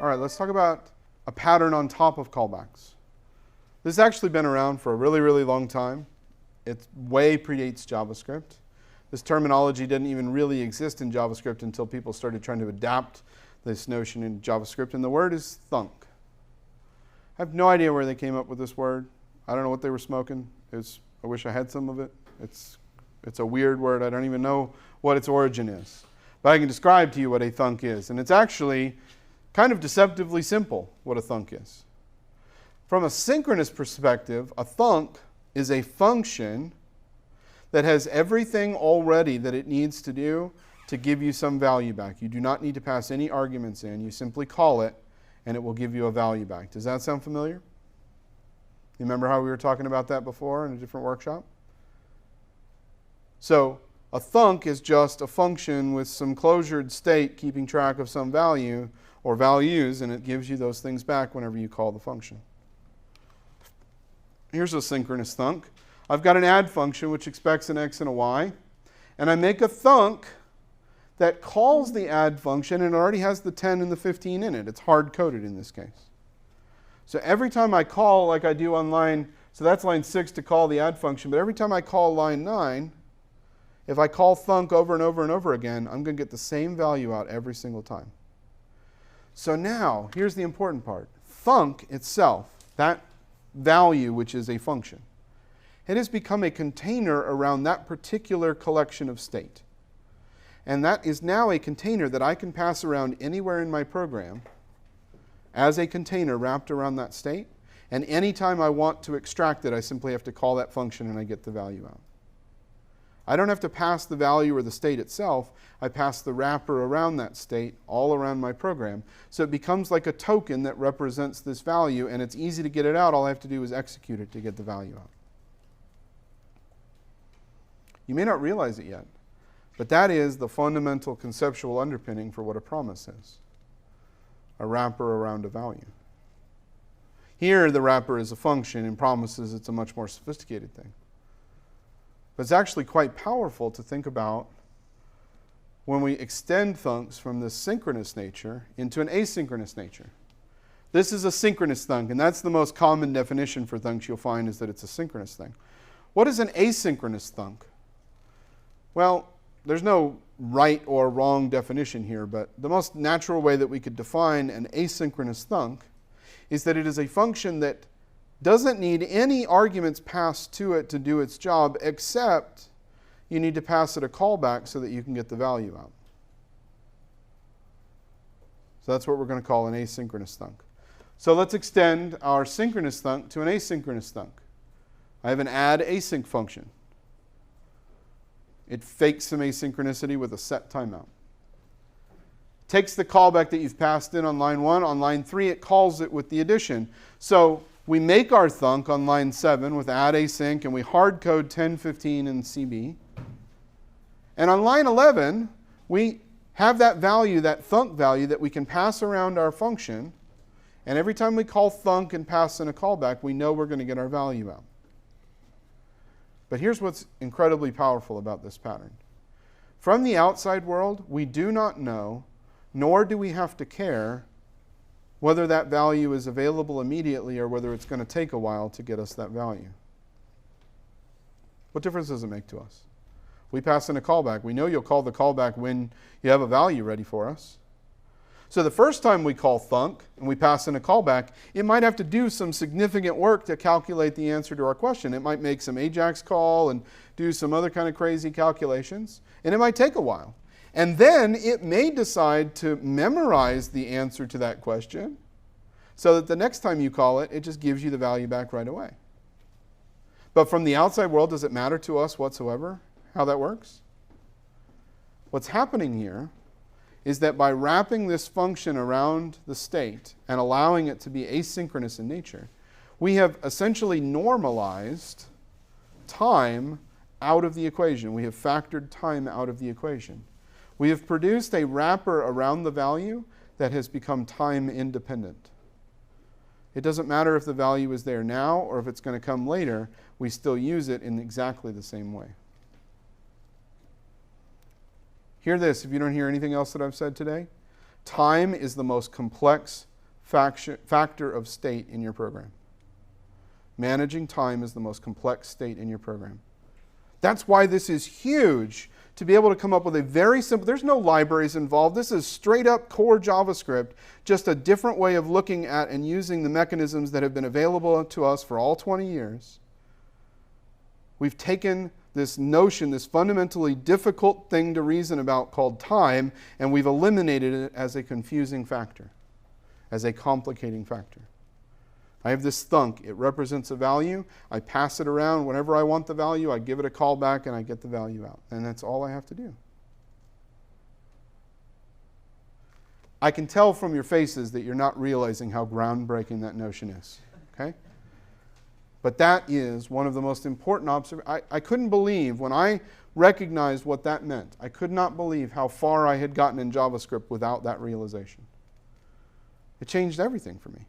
All right, let's talk about a pattern on top of callbacks. This has actually been around for a really, really long time. It way predates JavaScript. This terminology didn't even really exist in JavaScript until people started trying to adapt this notion in JavaScript, and the word is thunk. I have no idea where they came up with this word. I don't know what they were smoking. I wish I had some of it. It's a weird word. I don't even know what its origin is. But I can describe to you what a thunk is, and it's actually kind of deceptively simple what a thunk is. From a synchronous perspective, a thunk is a function that has everything already that it needs to do to give you some value back. You do not need to pass any arguments in. You simply call it, and it will give you a value back. Does that sound familiar? You remember how we were talking about that before in a different workshop? So a thunk is just a function with some closured state keeping track of some value or values, and it gives you those things back whenever you call the function. Here's a synchronous thunk. I've got an add function which expects an x and a y, and I make a thunk that calls the add function, and it already has the 10 and the 15 in it. It's hard-coded in this case. So every time I call, like I do on line, so that's line 6 to call the add function, but every time I call line 9, if I call thunk over and over and over again, I'm going to get the same value out every single time. So now, here's the important part. Thunk itself, that value which is a function, it has become a container around that particular collection of state. And that is now a container that I can pass around anywhere in my program as a container wrapped around that state. And anytime I want to extract it, I simply have to call that function and I get the value out. I don't have to pass the value or the state itself. I pass the wrapper around that state all around my program. So it becomes like a token that represents this value, and it's easy to get it out. All I have to do is execute it to get the value out. You may not realize it yet, but that is the fundamental conceptual underpinning for what a promise is. A wrapper around a value. Here, the wrapper is a function. In promises, it's a much more sophisticated thing. But it's actually quite powerful to think about when we extend thunks from this synchronous nature into an asynchronous nature. This is a synchronous thunk, and that's the most common definition for thunks you'll find, is that it's a synchronous thing. What is an asynchronous thunk? Well, there's no right or wrong definition here, but the most natural way that we could define an asynchronous thunk is that it is a function that doesn't need any arguments passed to it to do its job, except you need to pass it a callback so that you can get the value out. So that's what we're going to call an asynchronous thunk. So let's extend our synchronous thunk to an asynchronous thunk. I have an add async function. It fakes some asynchronicity with a set timeout. Takes the callback that you've passed in on line 1. On line 3, it calls it with the addition. So we make our thunk on line 7 with add async, and we hard code 10, 15, and CB. And on line 11, we have that value, that thunk value, that we can pass around our function. And every time we call thunk and pass in a callback, we know we're going to get our value out. But here's what's incredibly powerful about this pattern. From the outside world, we do not know, nor do we have to care, whether that value is available immediately or whether it's going to take a while to get us that value. What difference does it make to us? We pass in a callback. We know you'll call the callback when you have a value ready for us. So the first time we call thunk and we pass in a callback, it might have to do some significant work to calculate the answer to our question. It might make some AJAX call and do some other kind of crazy calculations, and it might take a while. And then it may decide to memorize the answer to that question so that the next time you call it, it just gives you the value back right away. But from the outside world, does it matter to us whatsoever how that works? What's happening here is that by wrapping this function around the state and allowing it to be asynchronous in nature, we have essentially normalized time out of the equation. We have factored time out of the equation. We have produced a wrapper around the value that has become time independent. It doesn't matter if the value is there now or if it's going to come later, we still use it in exactly the same way. Hear this if you don't hear anything else that I've said today. Time is the most complex factor of state in your program. Managing time is the most complex state in your program. That's why this is huge, to be able to come up with a very simple, there's no libraries involved. This is straight up core JavaScript, just a different way of looking at and using the mechanisms that have been available to us for all 20 years. We've taken this notion, this fundamentally difficult thing to reason about called time, and we've eliminated it as a confusing factor, as a complicating factor. I have this thunk. It represents a value. I pass it around. Whenever I want the value, I give it a callback, and I get the value out. And that's all I have to do. I can tell from your faces that you're not realizing how groundbreaking that notion is. Okay? But that is one of the most important observations. I couldn't believe when I recognized what that meant. I could not believe how far I had gotten in JavaScript without that realization. It changed everything for me.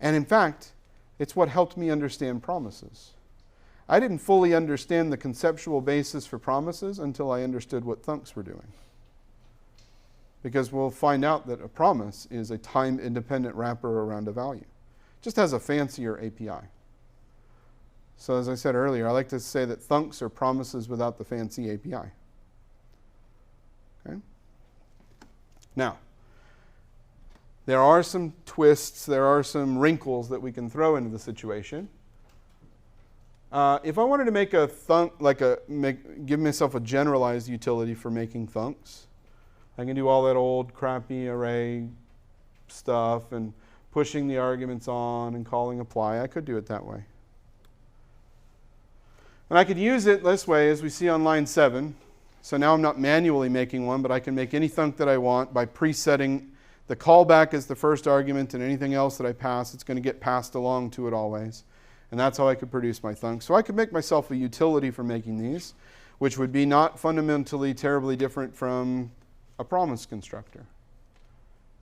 And in fact, it's what helped me understand promises. I didn't fully understand the conceptual basis for promises until I understood what Thunks were doing. Because we'll find out that a promise is a time-independent wrapper around a value. It just has a fancier API. So as I said earlier, I like to say that Thunks are promises without the fancy API. Okay? Now, there are some twists, there are some wrinkles that we can throw into the situation. If I wanted to make a thunk, give myself a generalized utility for making thunks, I can do all that old crappy array stuff and pushing the arguments on and calling apply. I could do it that way. And I could use it this way, as we see on line 7. So now I'm not manually making one, but I can make any thunk that I want by presetting the callback as the first argument, and anything else that I pass, it's going to get passed along to it always. And that's how I could produce my thunk. So I could make myself a utility for making these, which would be not fundamentally terribly different from a promise constructor.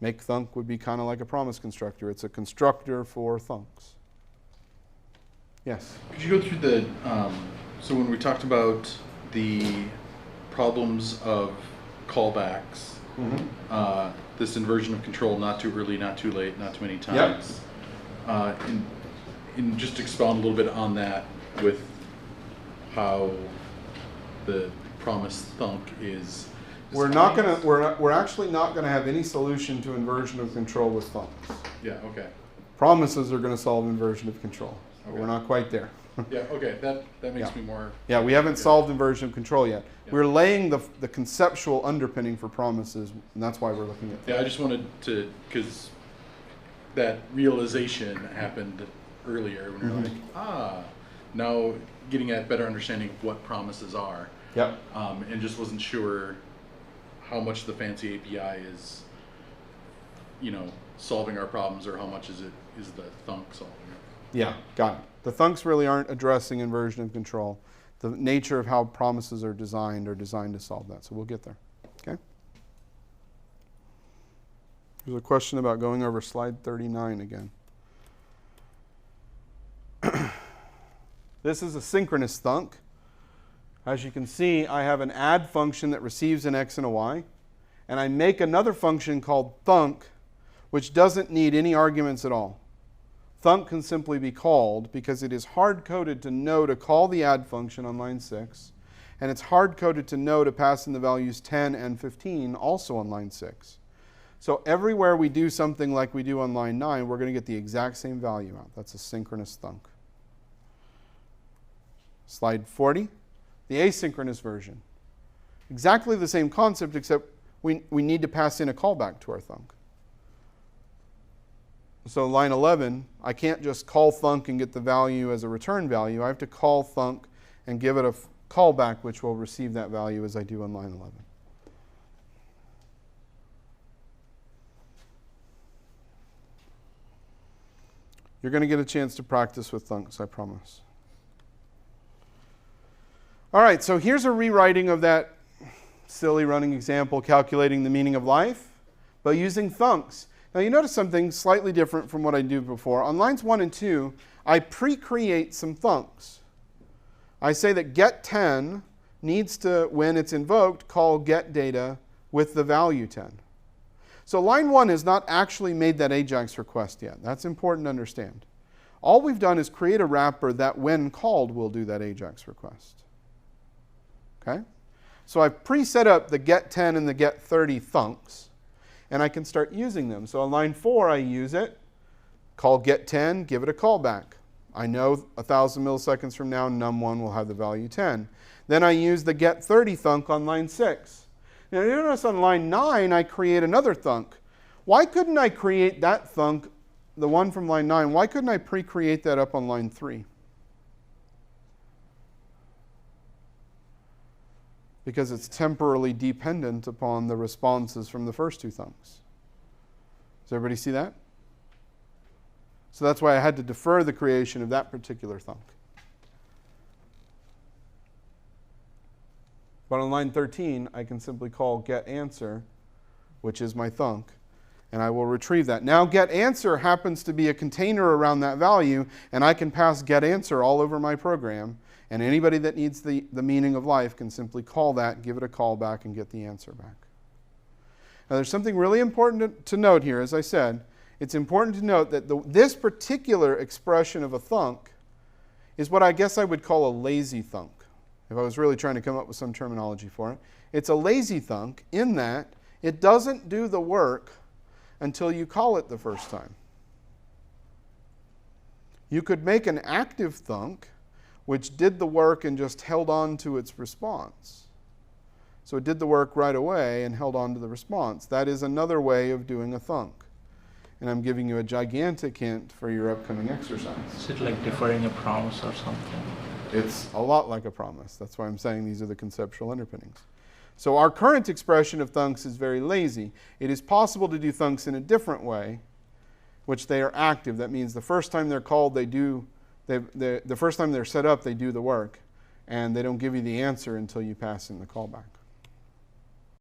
Make thunk would be kind of like a promise constructor. It's a constructor for thunks. Yes? Could you go through the, so when we talked about the problems of callbacks, this inversion of control, not too early, not too late, not too many times. Yep. And just expound a little bit on that with how the promise thunk is. We're actually not gonna have any solution to inversion of control with thunks. Yeah. Okay. Promises are gonna solve inversion of control. Okay. But we're not quite there. Yeah. Okay. That makes me more. Yeah. We haven't solved inversion of control yet. Yeah. We're laying the conceptual underpinning for promises, and that's why we're looking at that. Yeah. I just wanted to, because that realization happened earlier when you're like, now getting at better understanding what promises are. Yep. And just wasn't sure how much the fancy API is, solving our problems, or how much is the thunk solving it. Yeah, got it. The thunks really aren't addressing inversion of control. The nature of how promises are designed to solve that. So we'll get there. Okay. There's a question about going over slide 39 again. This is a synchronous thunk. As you can see, I have an add function that receives an x and a y, and I make another function called thunk, which doesn't need any arguments at all. Thunk can simply be called because it is hard-coded to know to call the add function on line 6, and it's hard-coded to know to pass in the values 10 and 15 also on line 6. So everywhere we do something like we do on line 9, we're going to get the exact same value out. That's a synchronous thunk. Slide 40. The asynchronous version. Exactly the same concept, except we need to pass in a callback to our thunk. So line 11, I can't just call thunk and get the value as a return value. I have to call thunk and give it a callback, which will receive that value as I do on line 11. You're going to get a chance to practice with thunks, I promise. All right, so here's a rewriting of that silly running example calculating the meaning of life, but using thunks. Now you notice something slightly different from what I did before. On lines 1 and 2, I pre-create some thunks. I say that get 10 needs to, when it's invoked, call getData with the value 10. So line 1 has not actually made that AJAX request yet. That's important to understand. All we've done is create a wrapper that, when called, will do that AJAX request. Okay? So I've pre-set up the get10 and the get30 thunks, and I can start using them. So on line 4, I use it, call get10, give it a callback. I know 1,000 milliseconds from now, num1 will have the value 10. Then I use the get30 thunk on line 6. Now notice on line 9, I create another thunk. Why couldn't I create that thunk, the one from line 9, why couldn't I pre-create that up on line 3? Because it's temporally dependent upon the responses from the first 2 thunks. Does everybody see that? So that's why I had to defer the creation of that particular thunk. But on line 13, I can simply call getAnswer, which is my thunk, and I will retrieve that. Now getAnswer happens to be a container around that value, and I can pass getAnswer all over my program, and anybody that needs the meaning of life can simply call that, give it a callback, and get the answer back. Now there's something really important to note here. As I said, it's important to note that this particular expression of a thunk is what I guess I would call a lazy thunk, if I was really trying to come up with some terminology for it. It's a lazy thunk in that it doesn't do the work until you call it the first time. You could make an active thunk which did the work and just held on to its response. So it did the work right away and held on to the response. That is another way of doing a thunk. And I'm giving you a gigantic hint for your upcoming exercise. Is it like deferring a promise or something? It's a lot like a promise. That's why I'm saying these are the conceptual underpinnings. So our current expression of thunks is very lazy. It is possible to do thunks in a different way, which they are active. That means the first time they're called, the first time they're set up, they do the work, and they don't give you the answer until you pass in the callback.